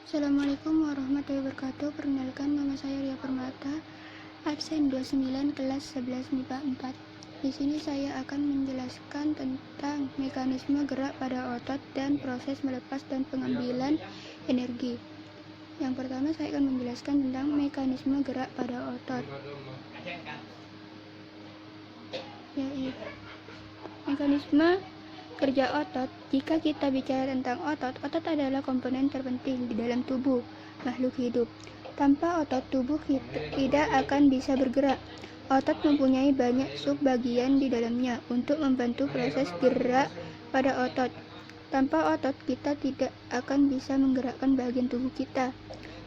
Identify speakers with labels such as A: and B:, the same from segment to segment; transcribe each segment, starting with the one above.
A: Assalamualaikum warahmatullahi wabarakatuh. Perkenalkan, nama saya Ria Permata, absen 29 kelas 11 MIPA 4. Di sini saya akan menjelaskan tentang mekanisme gerak pada otot dan proses melepas dan pengambilan energi. Yang pertama, saya akan menjelaskan tentang mekanisme gerak pada otot. Yaitu mekanisme kerja otot. Jika kita bicara tentang otot adalah komponen terpenting di dalam tubuh makhluk hidup. Tanpa otot, tubuh tidak akan bisa bergerak. Otot mempunyai banyak subbagian di dalamnya untuk membantu proses gerak pada otot. Tanpa otot, kita tidak akan bisa menggerakkan bagian tubuh kita.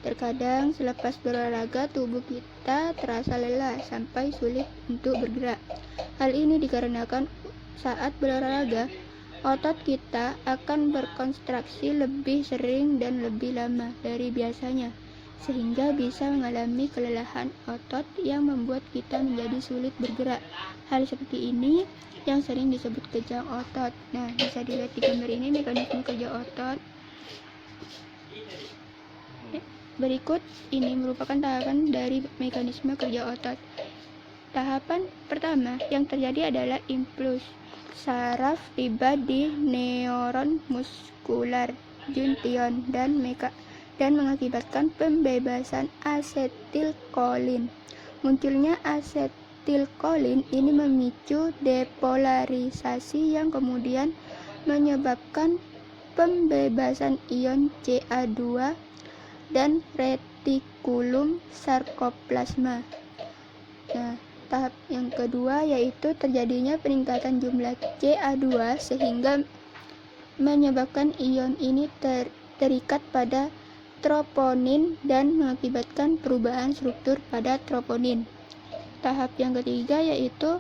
A: Terkadang selepas berolahraga, tubuh kita terasa lelah sampai sulit untuk bergerak. Hal ini dikarenakan saat berolahraga, otot kita akan berkontraksi lebih sering dan lebih lama dari biasanya, sehingga bisa mengalami kelelahan otot yang membuat kita menjadi sulit bergerak. Hal seperti ini yang sering disebut kejang otot. Nah, bisa dilihat di gambar ini mekanisme kerja otot. Berikut ini merupakan tahapan dari mekanisme kerja otot. Tahapan pertama yang terjadi adalah impuls. Saraf tiba di neuron muskular junction dan mengakibatkan pembebasan asetilkolin. Munculnya asetilkolin ini memicu depolarisasi yang kemudian menyebabkan pembebasan ion Ca2 dan retikulum sarkoplasma. Nah, tahap yang kedua yaitu terjadinya peningkatan jumlah Ca2 sehingga menyebabkan ion ini terikat pada troponin dan mengakibatkan perubahan struktur pada troponin. Tahap yang ketiga yaitu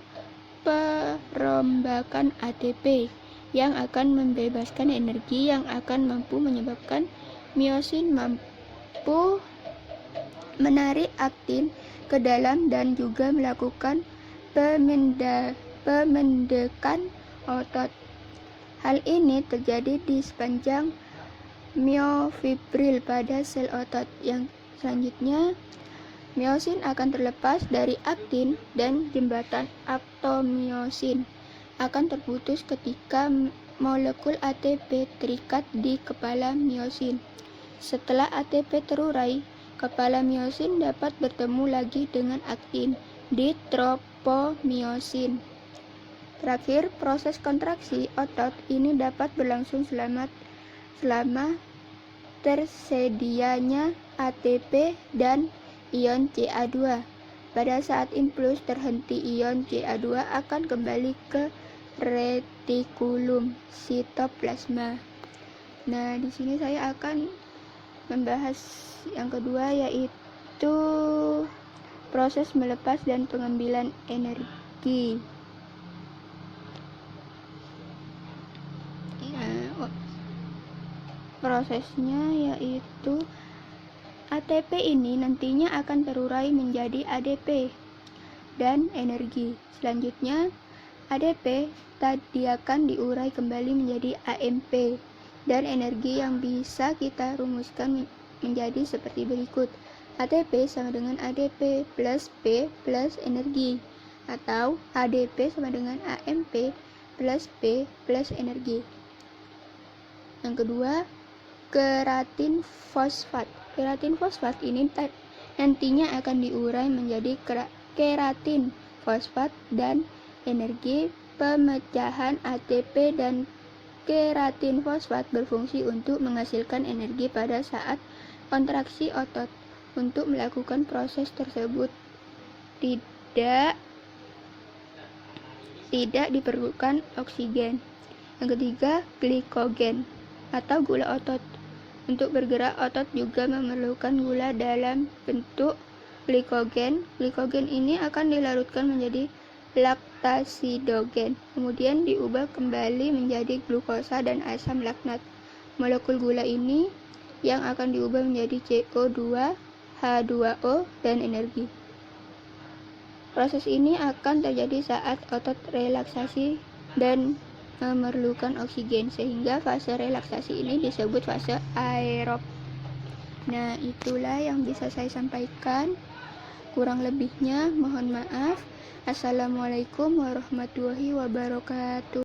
A: perombakan ATP yang akan membebaskan energi yang akan mampu menyebabkan miosin mampu menarik aktin ke dalam dan juga melakukan pemendekan otot. Hal ini terjadi di sepanjang miofibril pada sel otot. Yang selanjutnya, miosin akan terlepas dari aktin dan jembatan aktomiosin akan terputus ketika molekul ATP terikat di kepala miosin. Setelah ATP terurai, kepala miosin dapat bertemu lagi dengan aktin di tropomiosin. Terakhir, proses kontraksi otot ini dapat berlangsung selama tersedianya ATP dan ion Ca2. Pada saat impuls terhenti, ion Ca2 akan kembali ke retikulum sitoplasma. Nah, di sini saya akan membahas yang kedua yaitu proses melepas dan pengambilan energi. Prosesnya yaitu ATP ini nantinya akan terurai menjadi ADP dan energi. Selanjutnya ADP tadi akan diurai kembali menjadi AMP dan energi yang bisa kita rumuskan menjadi seperti berikut. ATP sama dengan ADP plus P plus energi, atau ADP sama dengan AMP plus P plus energi. Yang kedua, keratin fosfat. Keratin fosfat ini nantinya akan diurai menjadi keratin fosfat dan energi pemecahan ATP dan keratin fosfat berfungsi untuk menghasilkan energi pada saat kontraksi otot. Untuk melakukan proses tersebut tidak diperlukan oksigen. Yang ketiga, glikogen atau gula otot. Untuk bergerak, otot juga memerlukan gula dalam bentuk glikogen. Glikogen ini akan dilarutkan menjadi laktasidogen, kemudian diubah kembali menjadi glukosa dan asam laknat. Molekul gula ini yang akan diubah menjadi CO2, H2O, dan energi. Proses ini akan terjadi saat otot relaksasi dan memerlukan oksigen, sehingga fase relaksasi ini disebut fase aerob. Nah, itulah yang bisa saya sampaikan. Kurang lebihnya mohon maaf. Assalamualaikum warahmatullahi wabarakatuh.